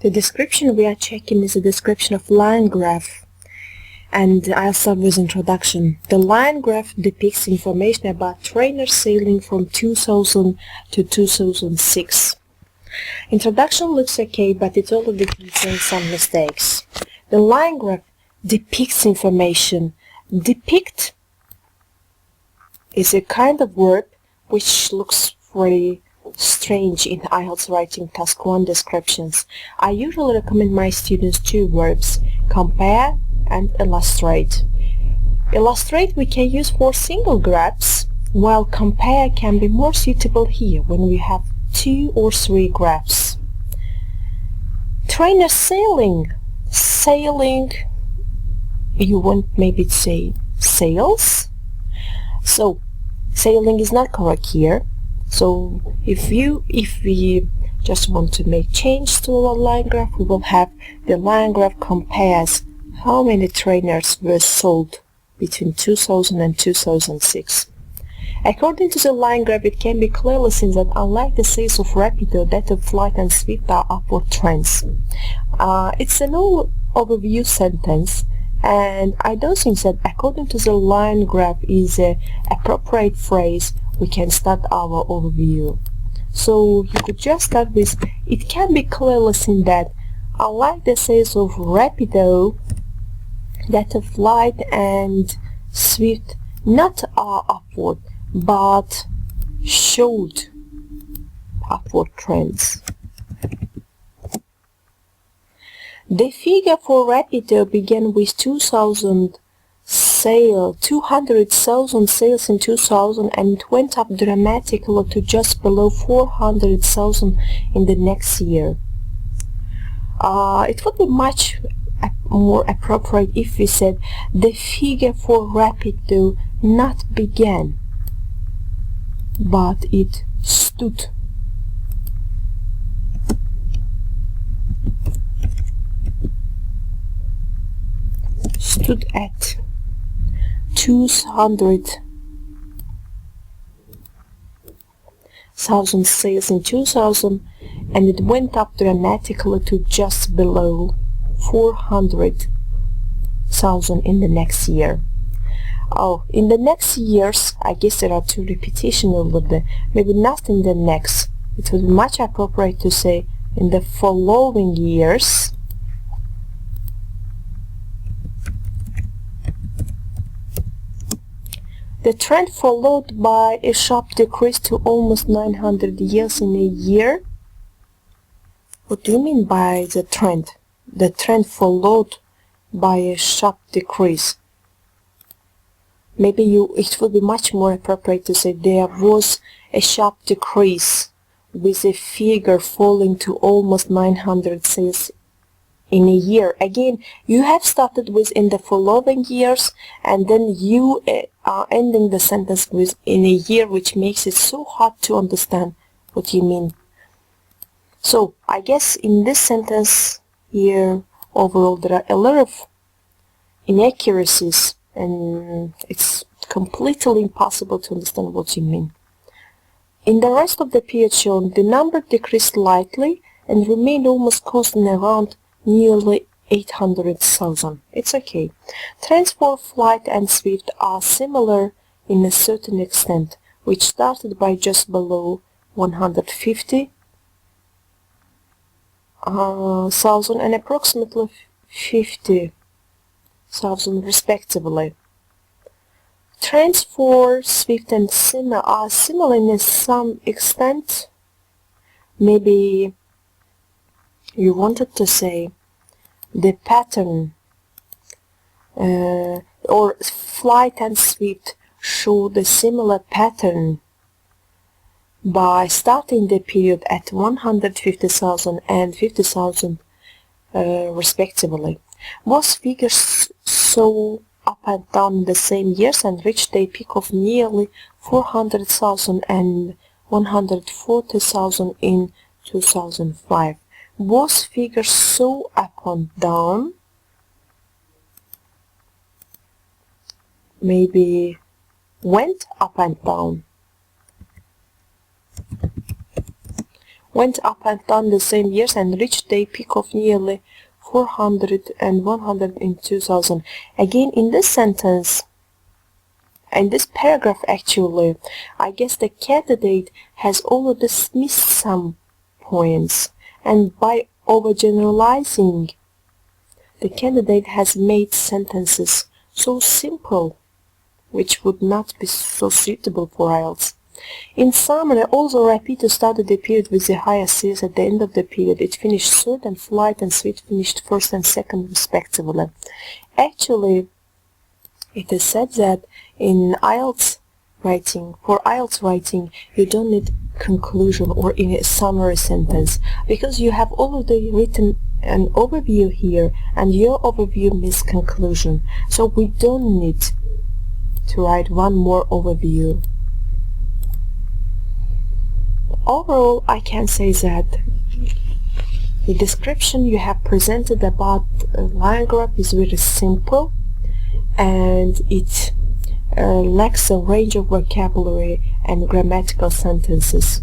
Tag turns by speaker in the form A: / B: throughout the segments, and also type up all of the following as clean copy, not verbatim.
A: The description we are checking is a description of line graph, and I'll start with introduction. The line graph depicts information about trainers sailing from 2000 to 2006. Introduction looks okay, but it already contains some mistakes. The line graph depicts information. Depict is a kind of verb which looks very strange in IELTS writing task 1 descriptions. I usually recommend my students two verbs, compare and illustrate. Illustrate we can use for single graphs, while compare can be more suitable here when we have 2 or 3 graphs. Trainer sailing. Sailing, you want maybe to say sails. So sailing is not correct here. So if we just want to make change to our line graph, we will have the line graph compares how many trainers were sold between 2000 and 2006. According to the line graph, it can be clearly seen that unlike the sales of Rapido, that of Flight and Swift are upward trends. It's an overview sentence, and I don't think that according to the line graph is an appropriate phrase we can start our overview. So you could just start with, it can be clearly seen that unlike the sales of Rapido, that of Flight and Swift not are upward, but showed upward trends. The figure for Rapido began with 200,000 sales in 2000, and it went up dramatically to just below 400,000 in the next year. It would be much more appropriate if we said the figure for Rapido not began, but it stood. Stood at 200,000 sales in 2000, and it went up dramatically to just below 400,000 in the next year. In the next years, I guess there are 2 repetitions over there. Maybe not in the next. It would be much appropriate to say in the following years. The trend followed by a sharp decrease to almost 900 years in a year. What do you mean by the trend? The trend followed by a sharp decrease. Maybe it would be much more appropriate to say there was a sharp decrease with a figure falling to almost 900 sales in a year. Again, you have started with in the following years, and then you are ending the sentence with in a year, which makes it so hard to understand what you mean. So I guess in this sentence here overall there are a lot of inaccuracies, and it's completely impossible to understand what you mean. In the rest of the period shown, the number decreased slightly and remained almost constant around nearly 800,000. It's okay. Trends for Flight and Swift are similar in a certain extent, which started by just below 150,000 and approximately 50,000 respectively. Trends for Swift and Simmer are similar in some extent. Maybe you wanted to say the pattern or Flight and Swift show the similar pattern by starting the period at 150,000 and 50,000 respectively. Both figures saw up and down in the same years and reached a peak of nearly 400,000 and 140,000 in 2005. Both figures saw up and down, maybe went up and down. went up and down the same years and reached a peak of nearly 400 and 100 in 2000. Again, in this sentence, in this paragraph actually, I guess the candidate has already missed some points, and by overgeneralizing, the candidate has made sentences so simple which would not be so suitable for IELTS. In summary, although Rapito started the period with the highest series, at the end of the period it finished third and Flight and Sweet finished first and second respectively. Actually, it is said that in IELTS writing, for IELTS writing, you don't need conclusion or in a summary sentence, because you have already written an overview here and your overview means conclusion. So we don't need to write one more overview. Overall, I can say that the description you have presented about line graph is very simple, and it lacks a range of vocabulary and grammatical sentences.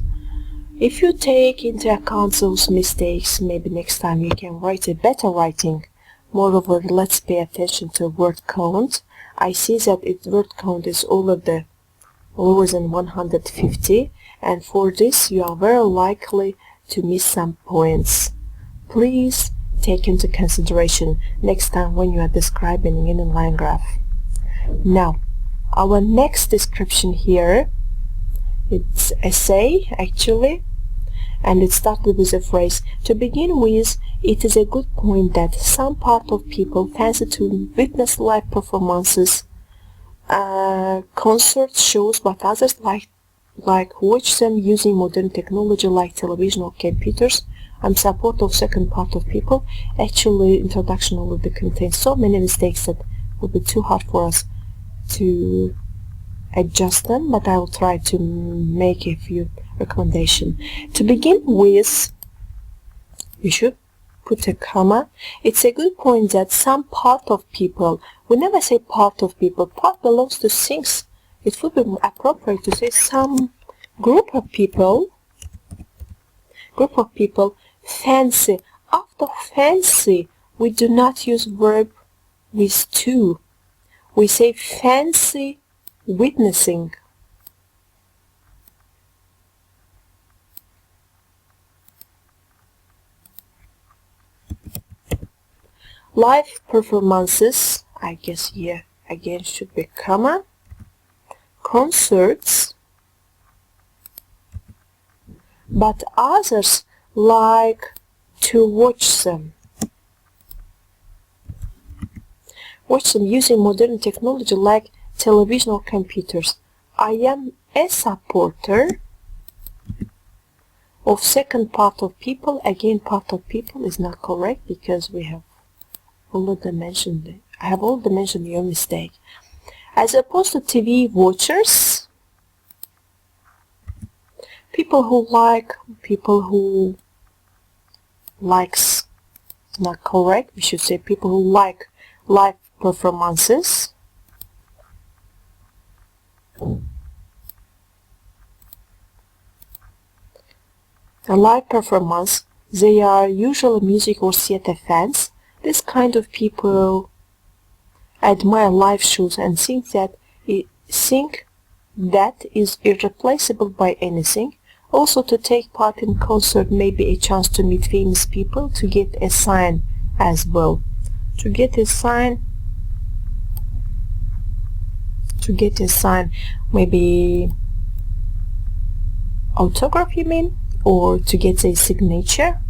A: If you take into account those mistakes, maybe next time you can write a better writing. Moreover, let's pay attention to word count. I see that its word count is already lower than 150, and for this you are very likely to miss some points. Please take into consideration next time when you are describing in a line graph. Now, our next description here, it's essay actually, and it started with a phrase. To begin with, it is a good point that some part of people fancy to witness live performances, concert shows, but others like watch them using modern technology like television or computers. I'm support of second part of people. Actually, introduction already contains so many mistakes that would be too hard for us to adjust them, but I will try to make a few recommendations. To begin with, you should put a comma. It's a good point that some part of people, we never say part of people, part belongs to things. It would be appropriate to say some group of people fancy. After fancy, we do not use verb with to. We say fancy witnessing. Live performances, I guess here again should be comma. Concerts, but others like to watch them. Watch them using modern technology like television or computers. I am a supporter of second part of people. Again, part of people is not correct because we have already mentioned it. I have already mentioned your mistake. As opposed to TV watchers, people who likes, not correct, we should say people who like live performances. A live performance, they are usually music or theater fans. This kind of people admire live shows and think that is irreplaceable by anything. Also, to take part in concert may be a chance to meet famous people, to get a sign as well. To get a sign, maybe autograph, you mean, or to get a signature.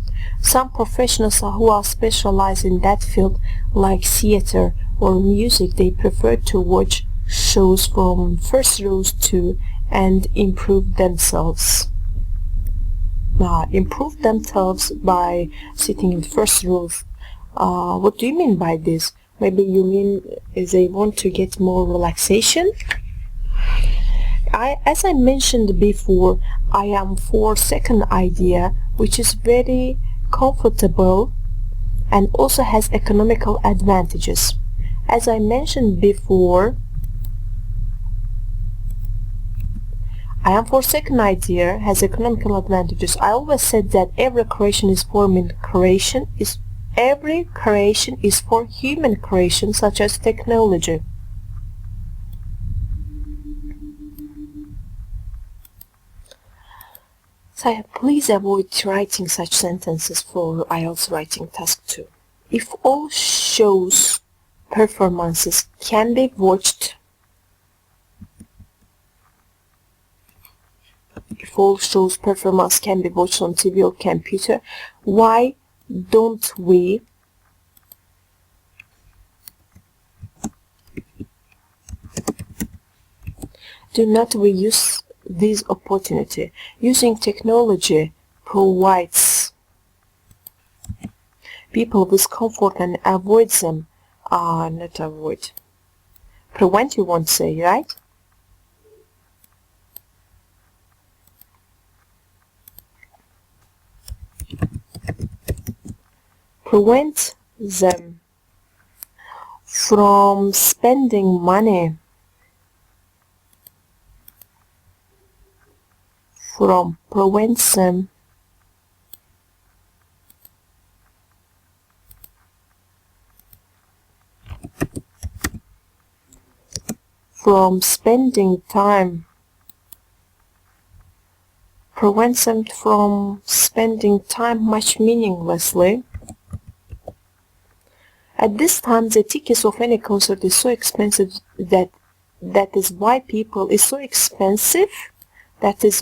A: Some professionals who are specialized in that field, like theater or music, they prefer to watch shows from first rows too and improve themselves. Improve themselves by sitting in first rows. What do you mean by this? Maybe you mean they want to get more relaxation? As I mentioned before, I am for second idea, which is very comfortable and also has economical advantages. As I mentioned before, I am for second idea has economical advantages. I always said that every creation is for human creation, such as technology. So please avoid writing such sentences for IELTS writing task 2. If all shows performances can be watched on TV or computer, why don't we use this opportunity? Using technology provides people with comfort and avoids them, prevent, you won't say, right? Prevent them from spending money from spending time much meaninglessly. At this time, the tickets of any concert is so expensive that is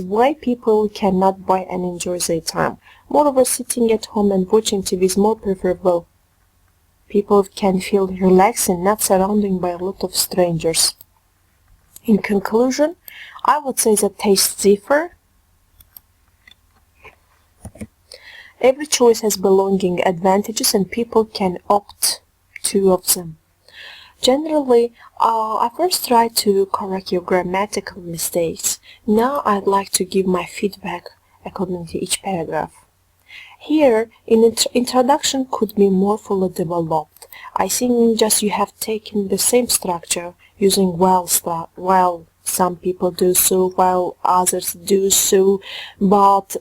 A: why people cannot buy and enjoy their time. Moreover, sitting at home and watching TV is more preferable. People can feel relaxed and not surrounded by a lot of strangers. In conclusion, I would say that tastes differ. Every choice has belonging advantages and people can opt two of them. Generally, I first try to correct your grammatical mistakes. Now I'd like to give my feedback according to each paragraph. Here, introduction could be more fully developed. I think just you have taken the same structure using while some people do so, while others do so, but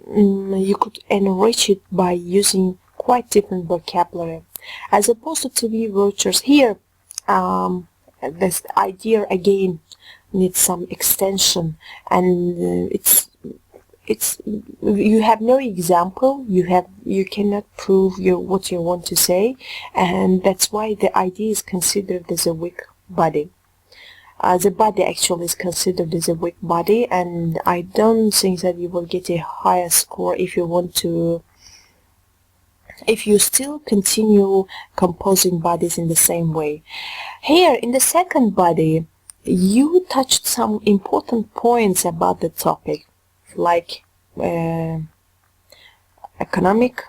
A: you could enrich it by using quite different vocabulary. As opposed to TV vouchers, here this idea again needs some extension, and you have no example, you cannot prove what you want to say, and that's why the idea is considered as a weak body. The body actually is considered as a weak body, and I don't think that you will get a higher score if you still continue composing bodies in the same way. Here, in the second body, you touched some important points about the topic, like economical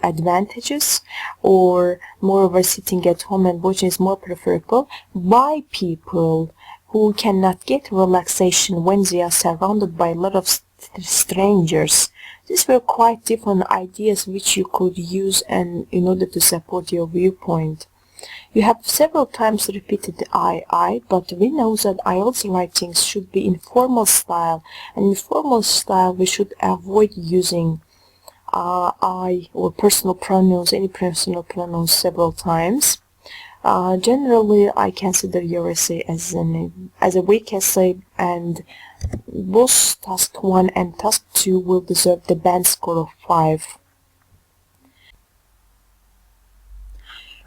A: advantages, or moreover sitting at home and watching is more preferable by people who cannot get relaxation when they are surrounded by a lot of strangers. These were quite different ideas which you could use in order to support your viewpoint. You have several times repeated the I, but we know that IELTS writings should be in formal style, and in formal style we should avoid using I or personal pronouns, any personal pronouns several times. Generally, I consider your essay as a weak essay, and both task 1 and task 2 will deserve the band score of 5.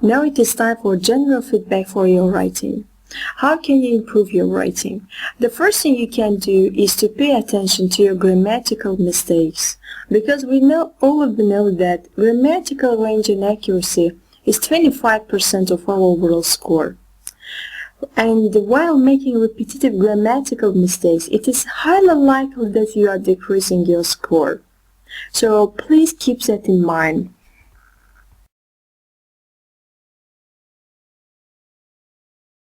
A: Now it is time for general feedback for your writing. How can you improve your writing? The first thing you can do is to pay attention to your grammatical mistakes, because we all know that grammatical range and accuracy is 25% of our overall score. And while making repetitive grammatical mistakes, it is highly likely that you are decreasing your score. So please keep that in mind.